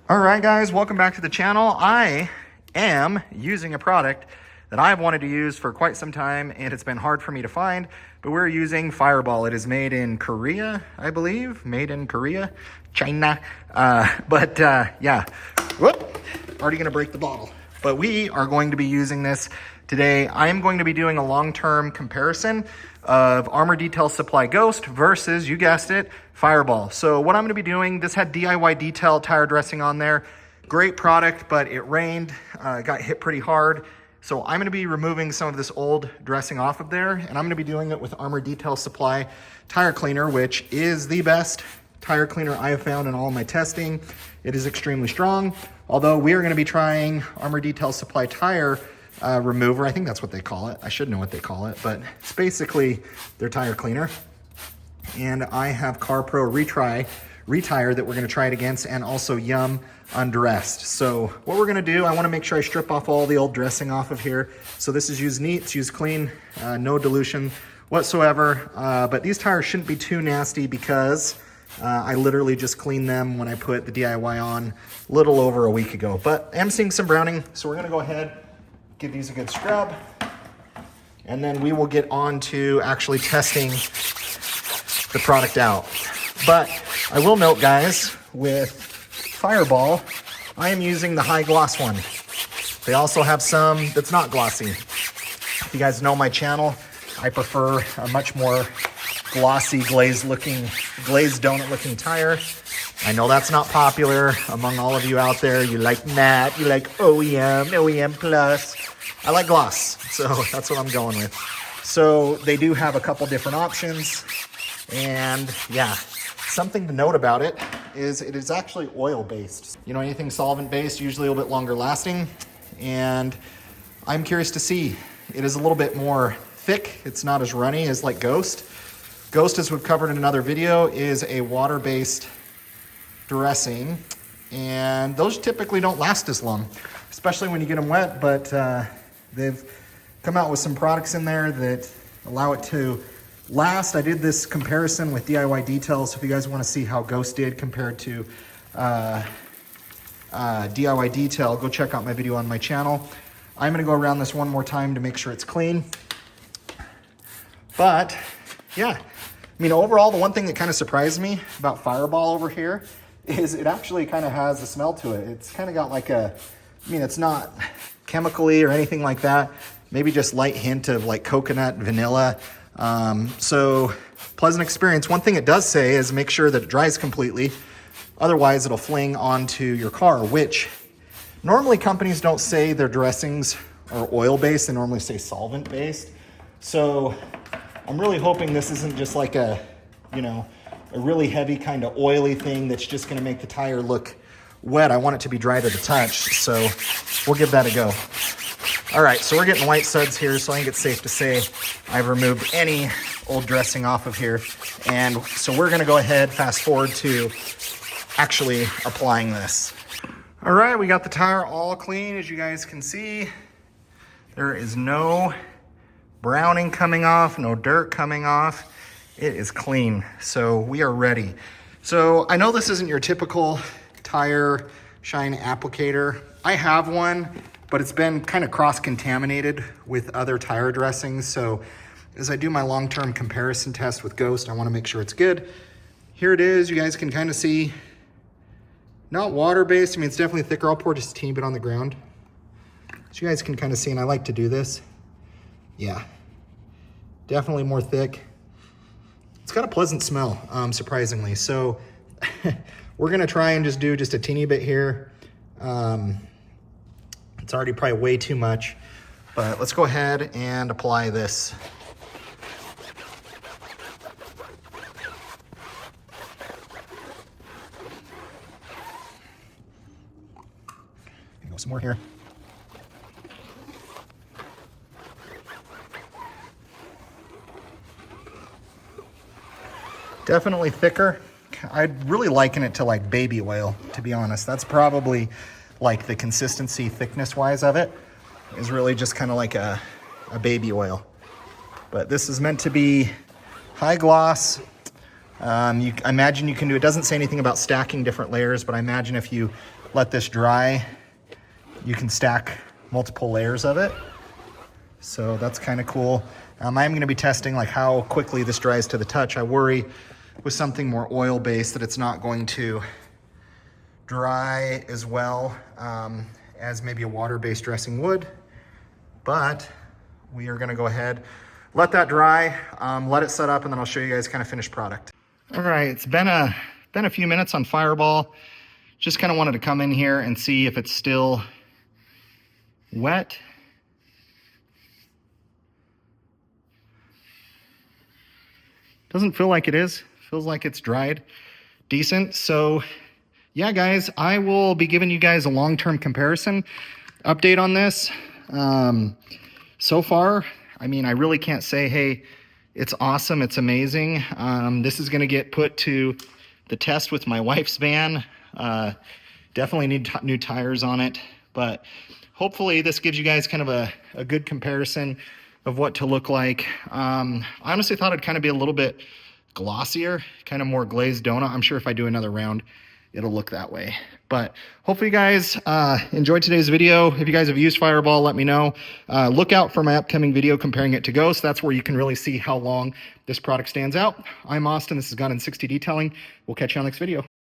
All right, guys, welcome back to the channel. I am using a product that I've wanted to use for quite some time, and it's been hard for me to find, but we're using Fireball. It is made in Korea, I believe. Made in Korea, China. Yeah, whoop, already gonna break the bottle. But we are going to be using this today. I am going to be doing a long-term comparison of Armour Detail Supply Ghost versus, you guessed it, Fireball. So what I'm going to be doing, this had DIY detail tire dressing on there. Great product, but it rained, got hit pretty hard. So I'm going to be removing some of this old dressing off of there, and I'm going to be doing it with Armour Detail Supply Tire Cleaner, which is the best tire cleaner I have found in all of my testing. It is extremely strong, although we are going to be trying Armour Detail Supply Tire remover. I think that's what they call it. I should know what they call it, but it's basically their tire cleaner. And I have CarPro Retire that we're going to try it against, and also Yum Undressed. So what we're going to do, I want to make sure I strip off all the old dressing off of here. So this is used neat, it's used clean, no dilution whatsoever. But these tires shouldn't be too nasty because I literally just cleaned them when I put the DIY on a little over a week ago. But I am seeing some browning, so we're going to go ahead, give these a good scrub, and then we will get on to actually testing the product out. But I will note, guys, with Fireball, I am using the high gloss one. They also have some that's not glossy. If you guys know my channel, I prefer a much more glossy, glazed donut looking tire. I know that's not popular among all of you out there. You like matte, you like OEM plus. I like gloss, so that's what I'm going with. So they do have a couple different options, and yeah, something to note about it is actually oil-based. You know, anything solvent-based, usually a little bit longer lasting, and I'm curious to see. It is a little bit more thick. It's not as runny as like Ghost. Ghost, as we've covered in another video, is a water-based dressing, and those typically don't last as long, especially when you get them wet, but they've come out with some products in there that allow it to last. I did this comparison with DIY Details, so if you guys want to see how Ghost did compared to DIY Detail, go check out my video on my channel. I'm going to go around this one more time to make sure it's clean. But yeah, I mean, overall, the one thing that kind of surprised me about Fireball over here is it actually kind of has a smell to it. It's kind of got like a, I mean, it's not chemically or anything like that. Maybe just light hint of like coconut, vanilla. So pleasant experience. One thing it does say is make sure that it dries completely. Otherwise, it'll fling onto your car, which normally companies don't say their dressings are oil-based. They normally say solvent-based. So I'm really hoping this isn't just like a, you know, a really heavy kind of oily thing that's just going to make the tire look wet. I want it to be dry to the touch, so we'll give that a go. All right, so we're getting white suds here, so I think it's safe to say I've removed any old dressing off of here. And so we're going to go ahead, fast forward to actually applying this. All right, we got the tire all clean, as you guys can see. There is no browning coming off, no dirt coming off. It is clean, so we are ready. So I know this isn't your typical tire shine applicator. I have one, but it's been kind of cross-contaminated with other tire dressings. So as I do my long-term comparison test with Ghost, I want to make sure it's good. Here it is. You guys can kind of see, not water-based. I mean, it's definitely thicker. I'll pour just a teeny bit on the ground, so you guys can kind of see, and I like to do this. Yeah, definitely more thick. It's got a pleasant smell, surprisingly. So we're gonna try and just do just a teeny bit here. It's already probably way too much, but let's go ahead and apply this. Go some more here. Definitely thicker. I'd really liken it to like baby oil, to be honest. That's probably like the consistency, thickness wise of it is really just kind of like a baby oil. But this is meant to be high gloss, I imagine you can do, it doesn't say anything about stacking different layers, but I imagine if you let this dry, you can stack multiple layers of it. So that's kind of cool. I'm going to be testing like how quickly this dries to the touch. I worry with something more oil-based that it's not going to dry as well as maybe a water-based dressing would. But we are going to go ahead, let that dry, let it set up, and then I'll show you guys kind of finished product. All right, it's been a few minutes on Fireball. Just kind of wanted to come in here and see if it's still wet. Doesn't feel like it is. Feels like it's dried decent. So yeah, guys, I will be giving you guys a long-term comparison update on this. So far, I mean, I really can't say, hey, it's awesome, it's amazing. This is gonna get put to the test with my wife's van. Definitely need new tires on it, but hopefully this gives you guys kind of a good comparison of what to look like. I honestly thought it'd kind of be a little bit glossier, kind of more glazed donut. I'm sure if I do another round, it'll look that way. But hopefully you guys enjoyed today's video. If you guys have used Fireball, let me know. Look out for my upcoming video comparing it to Ghost. That's where you can really see how long this product stands out. I'm Austin. This is Gun and 60 Detailing. We'll catch you on the next video.